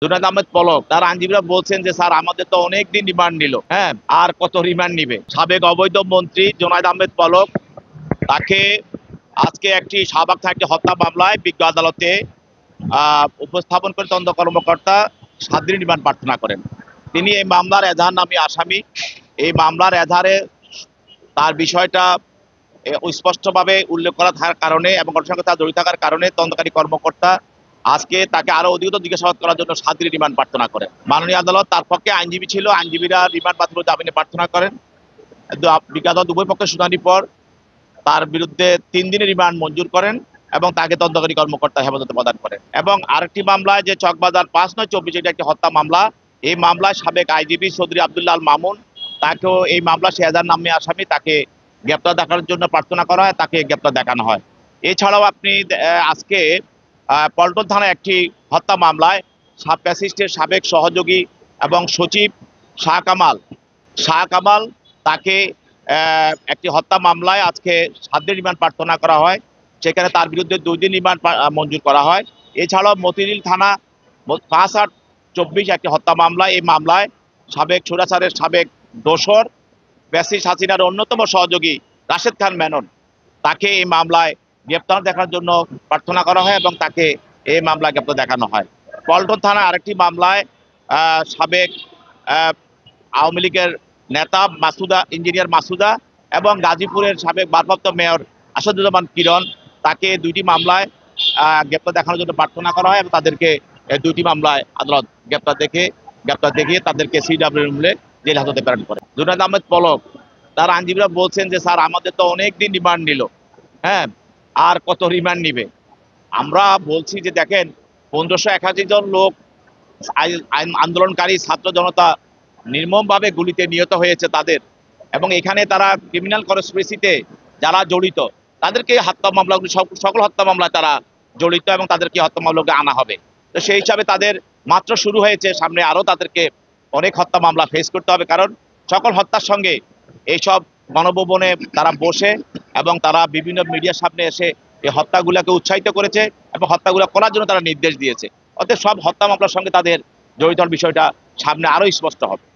জুনায়েদ আহমেদ পলক তার আইনজীবীরা বলছেন যে স্যার আমাদের তো অনেক দিন রিমান্ড নিল, হ্যাঁ আর কত রিমান্ড নিবে। সাবেক অবৈধ মন্ত্রী জুনায়েদ আহমেদ পলক, তাকে আজকে একটি শাহবাগ থানার একটি হত্যা মামলায় বিজ্ঞ আদালতে উপস্থাপন করে তদন্ত কর্মকর্তা 7 দিন রিমান্ড প্রার্থনা করেন। তিনি এই মামলার এজাহার নামী আসামি। এই মামলার এজাহারে তার বিষয়টা স্পষ্টভাবে উল্লেখ করা থাকার কারণে এবং ঘটনার সঙ্গে তার জড়িত থাকার কারণে তদন্তকারী কর্মকর্তা আজকে তাকে আরো অধিকতর জিজ্ঞাসাবাদ করার জন্য 7 দিন রিমান্ড প্রার্থনা করেন। মাননীয় আদালত তার পক্ষে আইনজীবী ছিল, আইনজীবীরা রিমান্ড বাতিল জামিনে প্রার্থনা করেন। বিজ্ঞ আদালত উভয় পক্ষের শুনানির পর তার বিরুদ্ধে 3 দিনের রিমান্ড মঞ্জুর করেন এবং তাকে তদন্তকারী কর্মকর্তা হেফাজতে প্রদান করেন। এবং আরেকটি মামলায় যে চকবাজার 5/9/24 এটা একটি হত্যা মামলা, এই মামলায় সাবেক আইজিপি চৌধুরী আব্দুল্লাহ আল মামুন, তাকেও এই মামলা শেয়াজার নামে আসামি, তাকে গ্রেপ্তার দেখানোর জন্য প্রার্থনা করা হয়, তাকে গ্রেপ্তার দেখানো হয়। এছাড়াও আপনি আজকে পল্টন থানায় একটি হত্যা মামলায় ফ্যাসিস্টের সাবেক সহযোগী এবং সচিব শাহ কামাল তাকে একটি হত্যা মামলায় আজকে 7 দিন রিমান্ড প্রার্থনা করা হয়। সেখানে তার বিরুদ্ধে 2 দিন রিমান্ড মঞ্জুর করা হয়। এছাড়াও মতিঝিল থানা 5/8/24 একটি হত্যা মামলা, এই মামলায় সাবেক সুরাচারের সাবেক দোসর ফ্যাসিস্ট হাসিনার অন্যতম সহযোগী রাশেদ খান মেনন, তাকে এই মামলায় গ্রেপ্তার দেখার জন্য প্রার্থনা করা হয় এবং তাকে এই মামলায় গ্রেপ্তার দেখানো হয়। পল্টন থানা আরেকটি মামলায় সাবেক আওয়ামী লীগের নেতা ইঞ্জিনিয়ার মাসুদা এবং গাজীপুরের সাবেক ভারপ্রাপ্ত মেয়র আসাদুজ্জামান কিরণ, তাকে 2টি মামলায় গ্রেপ্তার দেখানোর জন্য প্রার্থনা করা হয় এবং তাদেরকে 2টি মামলায় আদালত গ্রেপ্তার দেখিয়ে তাদেরকে সিডব্লিউ মূলে জেল হাজতে প্রেরণ করে। জুনায়েদ আহমেদ পলক তার আইনজীবীরা বলছেন যে স্যার আমাদের তো অনেক দিন রিমান্ড নিল, হ্যাঁ আর কত রিমান্ড নিবে। আমরা বলছি যে দেখেন 1581 জন লোক আন্দোলনকারী ছাত্র জনতা নির্মমভাবে গুলিতে নিহত হয়েছে তাদের, এবং এখানে তারা ক্রিমিনাল কনস্পিরেসিতে যারা জড়িত তাদেরকে হত্যা মামলাগুলি সকল হত্যা মামলায় তারা জড়িত এবং তাদেরকে হত্যা মামলাকে আনা হবে। তো সেই হিসাবে তাদের মাত্র শুরু হয়েছে, সামনে আরো তাদেরকে অনেক হত্যা মামলা ফেস করতে হবে, কারণ সকল হত্যার সঙ্গে এইসব গণভবনে তারা বসে এবং তারা বিভিন্ন মিডিয়ার সামনে এসে এই হত্যাগুলোকে উৎসাহিত করেছে এবং হত্যাগুলো করার জন্য তারা নির্দেশ দিয়েছে। অতএব সব হত্যা মামলার সঙ্গে তাদের জড়িত বিষয়টা সামনে আরো স্পষ্ট হবে।